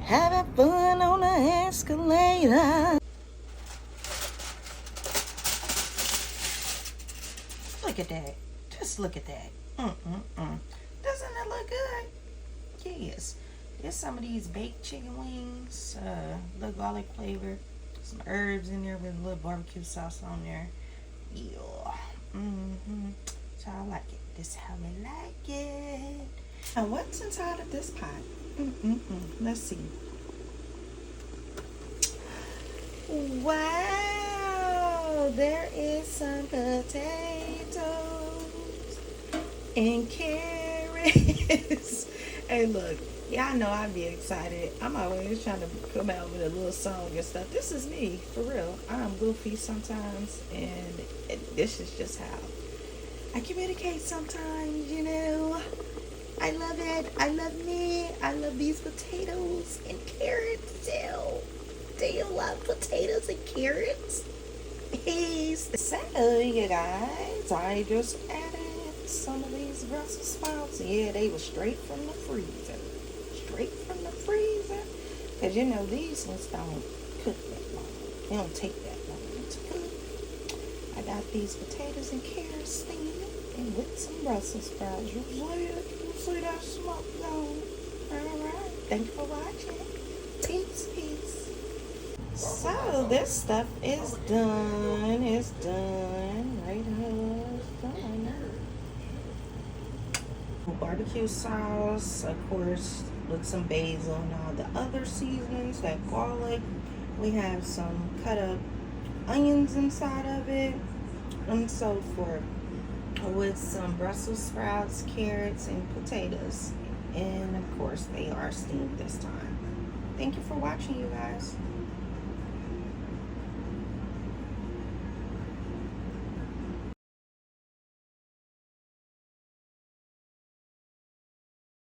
Having fun on the escalator. Look at that. Just look at that. Doesn't it look good? Yes. There's some of these baked chicken wings. Little garlic flavor. Some herbs in there with a little barbecue sauce on there. Yeah. So I like it. This is how we like it. Now what's inside of this pot? Let's see. Wow, there is some potatoes and carrots. Hey, look, y'all know I'd be excited. I'm always trying to come out with a little song and stuff. This is me, for real. I'm goofy sometimes, and this is just how I communicate sometimes, you know. I love it. I love me. I love these potatoes and carrots too. Do you love potatoes and carrots? Yes. So, you guys, I just added some of these Brussels sprouts. Yeah, they were straight from the freezer. Straight from the freezer. Because, you know, these ones don't cook that long. They don't take that long to cook. I got these potatoes and carrots steaming and with some Brussels sprouts. You see that smoke going? Alright. Thank you for watching. Peace, peace. So this stuff is done. It's done. Right here. It's done. Barbecue sauce, of course, with some basil and all the other seasonings, that garlic. We have some cut up onions inside of it, and so forth. With some Brussels sprouts, carrots, and potatoes. And of course, they are steamed this time. Thank you for watching, you guys.